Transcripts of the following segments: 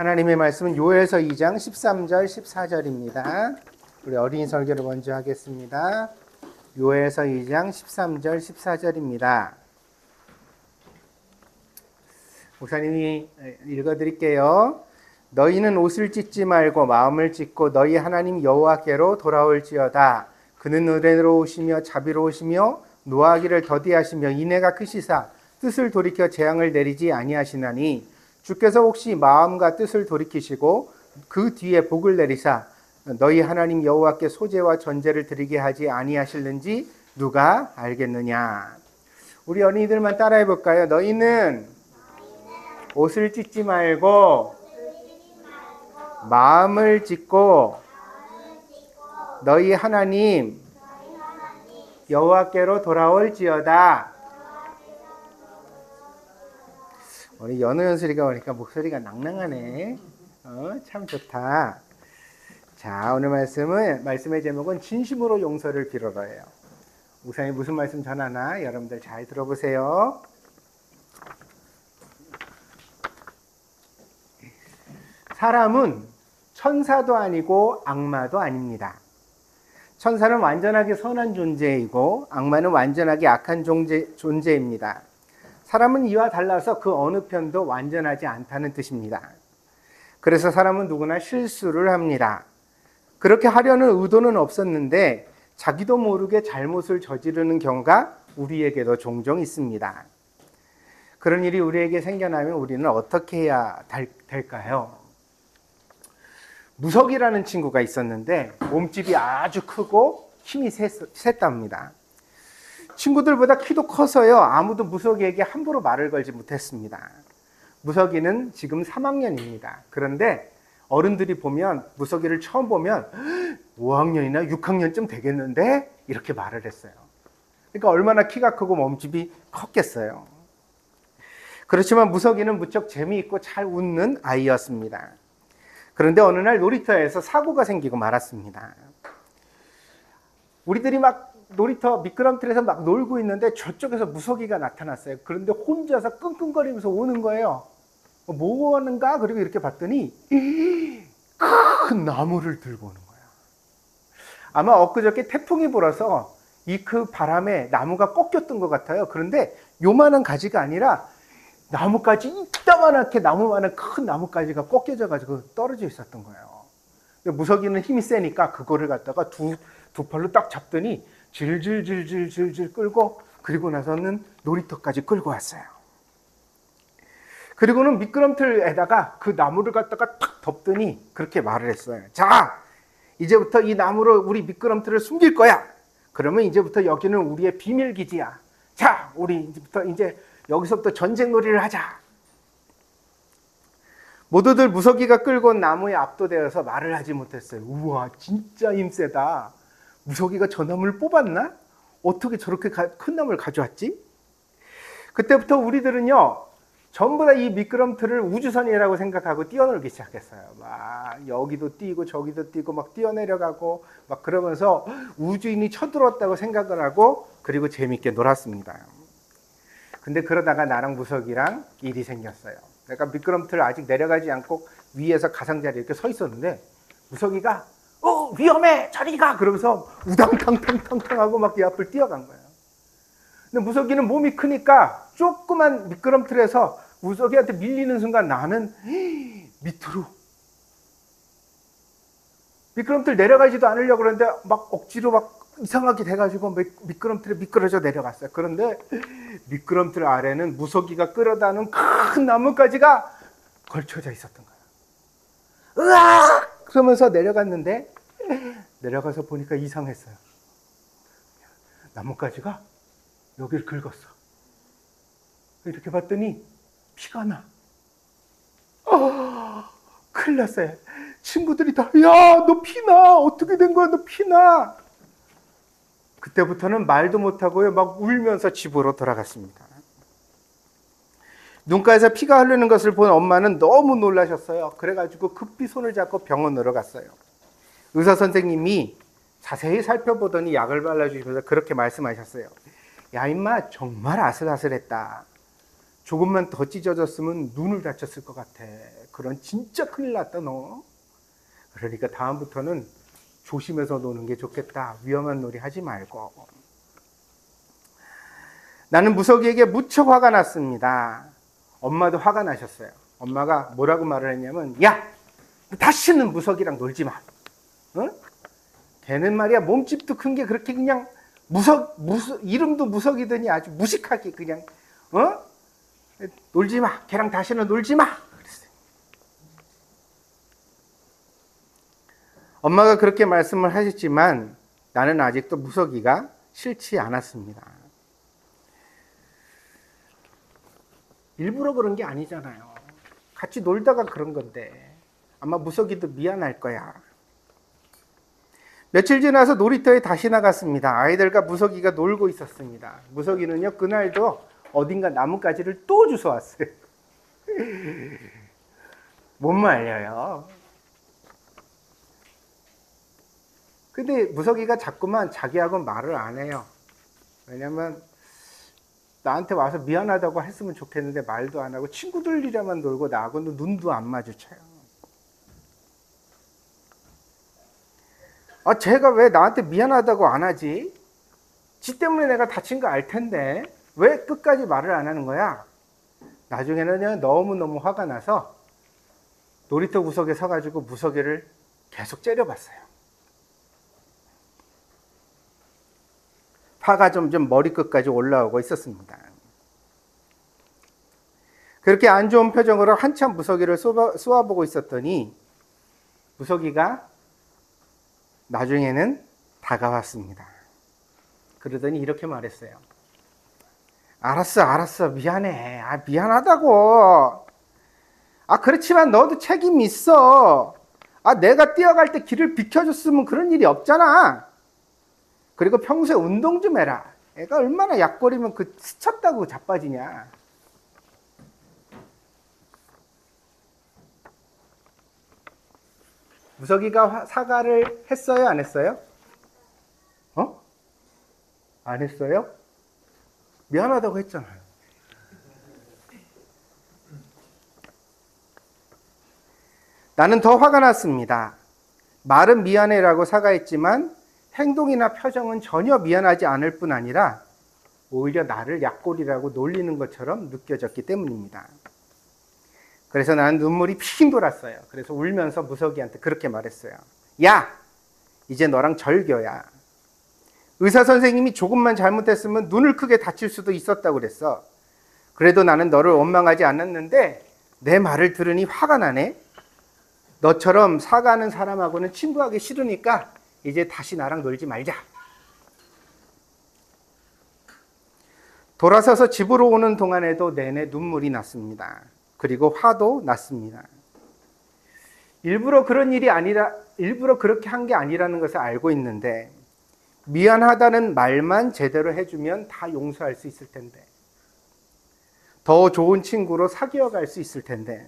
하나님의 말씀은 요엘서 2장 13절 14절입니다. 우리 어린이 설교를 먼저 하겠습니다. 요엘서 2장 13절 14절입니다. 목사님이 읽어드릴게요. 너희는 옷을 찢지 말고 마음을 찢고 너희 하나님 여호와께로 돌아올지어다. 그는 은혜로우시며 자비로우시며 노하기를 더디하시며 인애가 크시사 뜻을 돌이켜 재앙을 내리지 아니하시나니 주께서 혹시 마음과 뜻을 돌이키시고 그 뒤에 복을 내리사 너희 하나님 여호와께 소제와 전제를 드리게 하지 아니하실는지 누가 알겠느냐. 우리 어린이들만 따라해 볼까요? 너희는 옷을 찢지 말고 마음을 찢고 너희 하나님 여호와께로 돌아올지어다. 우리 연우 연슬이가 오니까 목소리가 낭낭하네. 참 좋다. 자, 오늘 말씀의 제목은 진심으로 용서를 빌어라예요. 목사님 무슨 말씀 전하나 여러분들 잘 들어보세요. 사람은 천사도 아니고 악마도 아닙니다. 천사는 완전하게 선한 존재이고 악마는 완전하게 악한 존재입니다. 사람은 이와 달라서 그 어느 편도 완전하지 않다는 뜻입니다. 그래서 사람은 누구나 실수를 합니다. 그렇게 하려는 의도는 없었는데 자기도 모르게 잘못을 저지르는 경우가 우리에게도 종종 있습니다. 그런 일이 우리에게 생겨나면 우리는 어떻게 해야 될까요? 무석이라는 친구가 있었는데 몸집이 아주 크고 힘이 셌답니다. 친구들보다 키도 커서요, 아무도 무석이에게 함부로 말을 걸지 못했습니다. 무석이는 지금 3학년입니다. 그런데 어른들이 보면 무석이를 처음 보면 5학년이나 6학년쯤 되겠는데 이렇게 말을 했어요. 그러니까 얼마나 키가 크고 몸집이 컸겠어요. 그렇지만 무석이는 무척 재미있고 잘 웃는 아이였습니다. 그런데 어느 날 놀이터에서 사고가 생기고 말았습니다. 우리들이 막 놀이터 미끄럼틀에서 막 놀고 있는데 저쪽에서 무석이가 나타났어요. 그런데 혼자서 끙끙거리면서 오는 거예요. 뭐 하는가? 그리고 이렇게 봤더니 큰 나무를 들고 오는 거예요. 아마 엊그저께 태풍이 불어서 이 그 바람에 나무가 꺾였던 것 같아요. 그런데 요만한 가지가 아니라 나뭇가지 이따만하게 나무만한 큰 나뭇가지가 꺾여져 가지고 떨어져 있었던 거예요. 무석이는 힘이 세니까 그거를 갖다가 두 팔로 딱 잡더니 질질질질질질 끌고 그리고 나서는 놀이터까지 끌고 왔어요. 그리고는 미끄럼틀에다가 그 나무를 갖다가 탁 덮더니 그렇게 말을 했어요. 자, 이제부터 이 나무로 우리 미끄럼틀을 숨길 거야. 그러면 이제부터 여기는 우리의 비밀 기지야. 자, 우리 이제 여기서부터 전쟁놀이를 하자. 모두들 무석이가 끌고 온 나무에 압도되어서 말을 하지 못했어요. 우와, 진짜 힘세다. 무석이가 저 나무를 뽑았나? 어떻게 저렇게 큰 나무를 가져왔지? 그때부터 우리들은요, 전부 다 이 미끄럼틀을 우주선이라고 생각하고 뛰어놀기 시작했어요. 막 여기도 뛰고 저기도 뛰고 막 뛰어내려가고 막 그러면서 우주인이 쳐들어왔다고 생각을 하고 그리고 재밌게 놀았습니다. 근데 그러다가 나랑 무석이랑 일이 생겼어요. 그러니까 미끄럼틀을 아직 내려가지 않고 위에서 가상자리에 이렇게 서 있었는데 무석이가 위험해! 저리 가! 그러면서 우당탕탕탕탕하고 막 이 앞을 뛰어간 거예요. 근데 무석이는 몸이 크니까 조그만 미끄럼틀에서 무석이한테 밀리는 순간 나는 밑으로 미끄럼틀 내려가지도 않으려고 그러는데 막 억지로 막 이상하게 돼가지고 미끄럼틀에 미끄러져 내려갔어요. 그런데 미끄럼틀 아래는 무석이가 끌어다는 큰 나뭇가지가 걸쳐져 있었던 거예요. 으악! 그러면서 내려갔는데 내려가서 보니까 이상했어요. 나뭇가지가 여기를 긁었어. 이렇게 봤더니 피가 나. 큰일 났어요. 친구들이 다, 야, 너 피나. 어떻게 된 거야? 너 피나. 그때부터는 말도 못하고요, 막 울면서 집으로 돌아갔습니다. 눈가에서 피가 흐르는 것을 본 엄마는 너무 놀라셨어요. 그래가지고 급히 손을 잡고 병원으로 갔어요. 의사 선생님이 자세히 살펴보더니 약을 발라주시면서 그렇게 말씀하셨어요. 야, 임마, 정말 아슬아슬했다. 조금만 더 찢어졌으면 눈을 다쳤을 것 같아. 그런 진짜 큰일 났다 너. 그러니까 다음부터는 조심해서 노는 게 좋겠다. 위험한 놀이 하지 말고. 나는 무석이에게 무척 화가 났습니다. 엄마도 화가 나셨어요. 엄마가 뭐라고 말을 했냐면, 야! 다시는 무석이랑 놀지 마. 어? 걔는 말이야 몸집도 큰 게 그렇게 그냥 이름도 무석이더니 아주 무식하게 그냥 놀지 마. 걔랑 다시는 놀지 마. 그랬어요. 엄마가 그렇게 말씀을 하셨지만 나는 아직도 무석이가 싫지 않았습니다. 일부러 그런 게 아니잖아요. 같이 놀다가 그런 건데 아마 무석이도 미안할 거야. 며칠 지나서 놀이터에 다시 나갔습니다. 아이들과 무석이가 놀고 있었습니다. 무석이는요, 그날도 어딘가 나뭇가지를 또 주워왔어요. 못 말려요. 근데 무석이가 자꾸만 자기하고 말을 안 해요. 왜냐면 나한테 와서 미안하다고 했으면 좋겠는데 말도 안 하고 친구들이랑만 놀고 나하고는 눈도 안 마주쳐요. 아, 쟤가 왜 나한테 미안하다고 안 하지? 지 때문에 내가 다친 거 알 텐데 왜 끝까지 말을 안 하는 거야? 나중에는 너무너무 화가 나서 놀이터 구석에 서가지고 무석이를 계속 째려봤어요. 화가 점점 머리끝까지 올라오고 있었습니다. 그렇게 안 좋은 표정으로 한참 무석이를 쏘아보고 있었더니 무석이가 나중에는 다가왔습니다. 그러더니 이렇게 말했어요. 알았어. 미안해. 미안하다고. 그렇지만 너도 책임이 있어. 내가 뛰어갈 때 길을 비켜줬으면 그런 일이 없잖아. 그리고 평소에 운동 좀 해라. 애가 얼마나 약거리면 스쳤다고 자빠지냐. 무석이가 사과를 했어요? 안 했어요? 안 했어요? 미안하다고 했잖아요. 나는 더 화가 났습니다. 말은 미안해라고 사과했지만 행동이나 표정은 전혀 미안하지 않을 뿐 아니라 오히려 나를 약골이라고 놀리는 것처럼 느껴졌기 때문입니다. 그래서 나는 눈물이 핑 돌았어요. 그래서 울면서 무석이한테 그렇게 말했어요. 야! 이제 너랑 절교야. 의사 선생님이 조금만 잘못했으면 눈을 크게 다칠 수도 있었다고 그랬어. 그래도 나는 너를 원망하지 않았는데 내 말을 들으니 화가 나네. 너처럼 사과하는 사람하고는 친구하기 싫으니까 이제 다시 나랑 놀지 말자. 돌아서서 집으로 오는 동안에도 내내 눈물이 났습니다. 그리고 화도 났습니다. 일부러 그렇게 한 게 아니라는 것을 알고 있는데 미안하다는 말만 제대로 해주면 다 용서할 수 있을 텐데 더 좋은 친구로 사귀어 갈 수 있을 텐데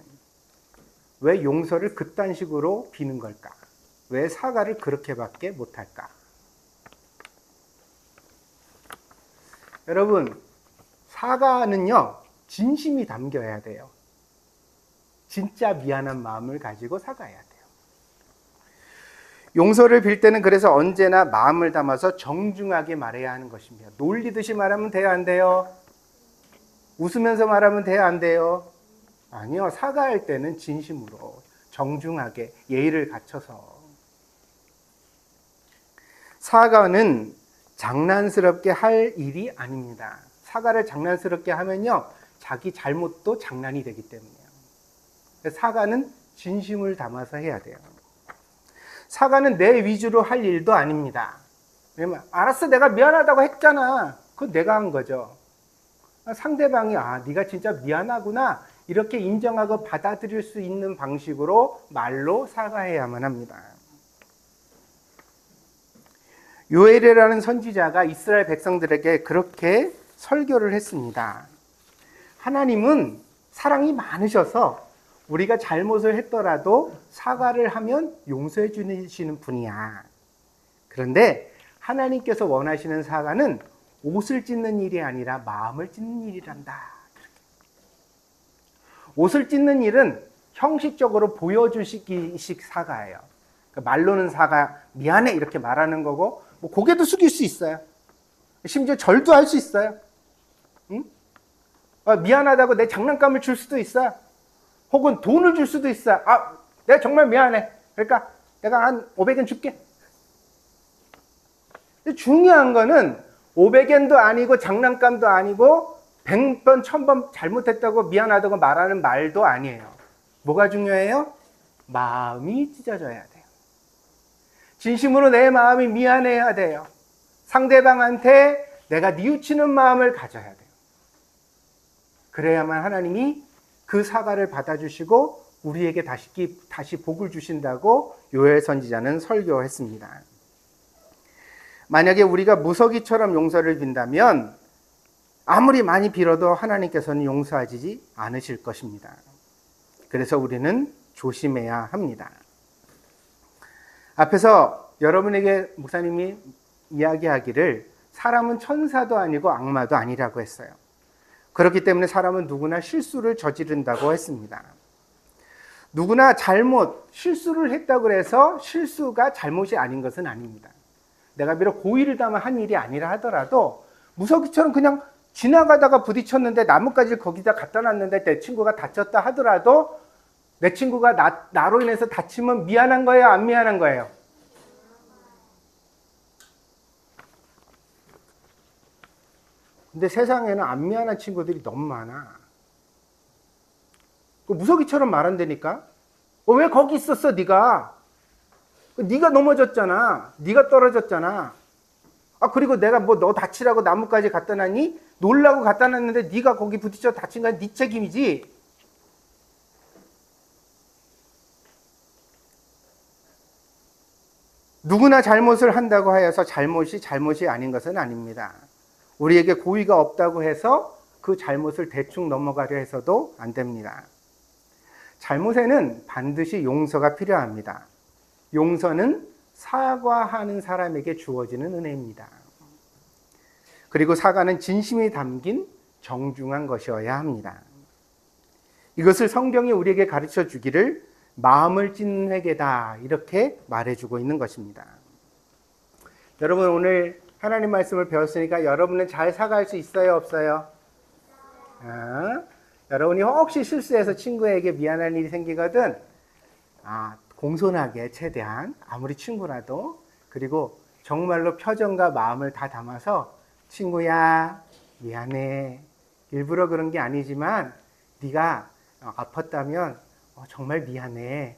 왜 용서를 그딴 식으로 비는 걸까? 왜 사과를 그렇게밖에 못할까? 여러분, 사과는요, 진심이 담겨야 돼요. 진짜 미안한 마음을 가지고 사과해야 돼요. 용서를 빌 때는 그래서 언제나 마음을 담아서 정중하게 말해야 하는 것입니다. 놀리듯이 말하면 돼요, 안 돼요? 웃으면서 말하면 돼요, 안 돼요? 아니요, 사과할 때는 진심으로 정중하게 예의를 갖춰서. 사과는 장난스럽게 할 일이 아닙니다. 사과를 장난스럽게 하면요, 자기 잘못도 장난이 되기 때문이에요. 사과는 진심을 담아서 해야 돼요. 사과는 내 위주로 할 일도 아닙니다. 왜냐면 알았어, 내가 미안하다고 했잖아. 그건 내가 한 거죠. 상대방이 네가 진짜 미안하구나 이렇게 인정하고 받아들일 수 있는 방식으로 말로 사과해야만 합니다. 요엘이라는 선지자가 이스라엘 백성들에게 그렇게 설교를 했습니다. 하나님은 사랑이 많으셔서 우리가 잘못을 했더라도 사과를 하면 용서해 주시는 분이야. 그런데 하나님께서 원하시는 사과는 옷을 찢는 일이 아니라 마음을 찢는 일이란다. 옷을 찢는 일은 형식적으로 보여주시기식 사과예요. 그러니까 말로는 사과, 미안해 이렇게 말하는 거고, 뭐 고개도 숙일 수 있어요. 심지어 절도 할 수 있어요. 응? 미안하다고 내 장난감을 줄 수도 있어요. 혹은 돈을 줄 수도 있어요. 내가 정말 미안해. 그러니까 내가 한 500엔 줄게. 근데 중요한 거는 500엔도 아니고 장난감도 아니고 100번, 1000번 잘못했다고 미안하다고 말하는 말도 아니에요. 뭐가 중요해요? 마음이 찢어져야 돼요. 진심으로 내 마음이 미안해야 돼요. 상대방한테 내가 뉘우치는 마음을 가져야 돼요. 그래야만 하나님이 그 사과를 받아주시고 우리에게 다시 복을 주신다고 요엘 선지자는 설교했습니다. 만약에 우리가 무서기처럼 용서를 빈다면 아무리 많이 빌어도 하나님께서는 용서하지 않으실 것입니다. 그래서 우리는 조심해야 합니다. 앞에서 여러분에게 목사님이 이야기하기를 사람은 천사도 아니고 악마도 아니라고 했어요. 그렇기 때문에 사람은 누구나 실수를 저지른다고 했습니다. 누구나 실수를 했다고 해서 실수가 잘못이 아닌 것은 아닙니다. 내가 비록 고의를 담아 한 일이 아니라 하더라도 무서기처럼 그냥 지나가다가 부딪혔는데 나뭇가지를 거기다 갖다 놨는데 내 친구가 다쳤다 하더라도 내 친구가 나로 인해서 다치면 미안한 거예요? 안 미안한 거예요? 근데 세상에는 안 미안한 친구들이 너무 많아. 무서기처럼 말한다니까? 왜 거기 있었어 네가? 네가 넘어졌잖아. 네가 떨어졌잖아. 그리고 내가 뭐 너 다치라고 나뭇가지 갖다 놨니? 놀라고 갖다 놨는데 네가 거기 부딪혀 다친 건 네 책임이지. 누구나 잘못을 한다고 하여서 잘못이 아닌 것은 아닙니다. 우리에게 고의가 없다고 해서 그 잘못을 대충 넘어가려 해서도 안 됩니다. 잘못에는 반드시 용서가 필요합니다. 용서는 사과하는 사람에게 주어지는 은혜입니다. 그리고 사과는 진심이 담긴 정중한 것이어야 합니다. 이것을 성경이 우리에게 가르쳐 주기를 마음을 찢는 회개다 이렇게 말해주고 있는 것입니다. 여러분 오늘 하나님 말씀을 배웠으니까 여러분은 잘 사과할 수 있어요? 없어요? 여러분이 혹시 실수해서 친구에게 미안한 일이 생기거든 공손하게 최대한 아무리 친구라도 그리고 정말로 표정과 마음을 다 담아서 친구야 미안해 일부러 그런 게 아니지만 네가 아팠다면 정말 미안해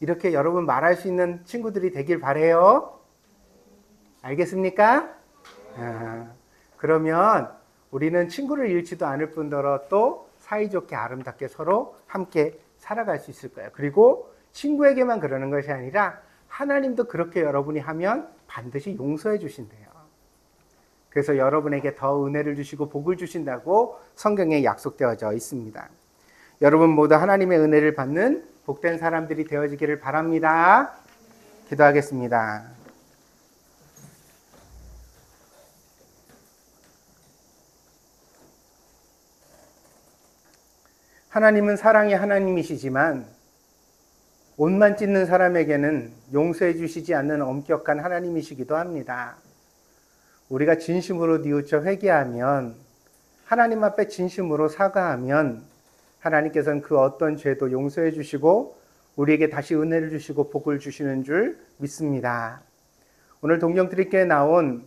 이렇게 여러분 말할 수 있는 친구들이 되길 바라요. 알겠습니까? 그러면 우리는 친구를 잃지도 않을 뿐더러 또 사이좋게 아름답게 서로 함께 살아갈 수 있을 거예요. 그리고 친구에게만 그러는 것이 아니라 하나님도 그렇게 여러분이 하면 반드시 용서해 주신대요. 그래서 여러분에게 더 은혜를 주시고 복을 주신다고 성경에 약속되어져 있습니다. 여러분 모두 하나님의 은혜를 받는 복된 사람들이 되어지기를 바랍니다. 기도하겠습니다. 하나님은 사랑의 하나님이시지만 옷만 찢는 사람에게는 용서해 주시지 않는 엄격한 하나님이시기도 합니다. 우리가 진심으로 뉘우쳐 회개하면 하나님 앞에 진심으로 사과하면 하나님께서는 그 어떤 죄도 용서해 주시고 우리에게 다시 은혜를 주시고 복을 주시는 줄 믿습니다. 오늘 동정드리교에 나온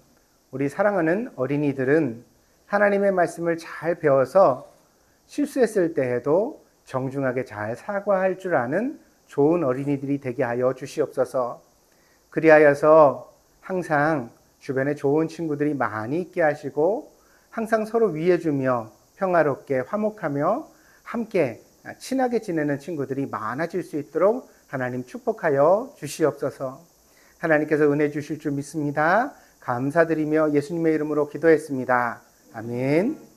우리 사랑하는 어린이들은 하나님의 말씀을 잘 배워서 실수했을 때에도 정중하게 잘 사과할 줄 아는 좋은 어린이들이 되게 하여 주시옵소서. 그리하여서 항상 주변에 좋은 친구들이 많이 있게 하시고 항상 서로 위해주며 평화롭게 화목하며 함께 친하게 지내는 친구들이 많아질 수 있도록 하나님 축복하여 주시옵소서. 하나님께서 은혜 주실 줄 믿습니다. 감사드리며 예수님의 이름으로 기도했습니다. 아멘.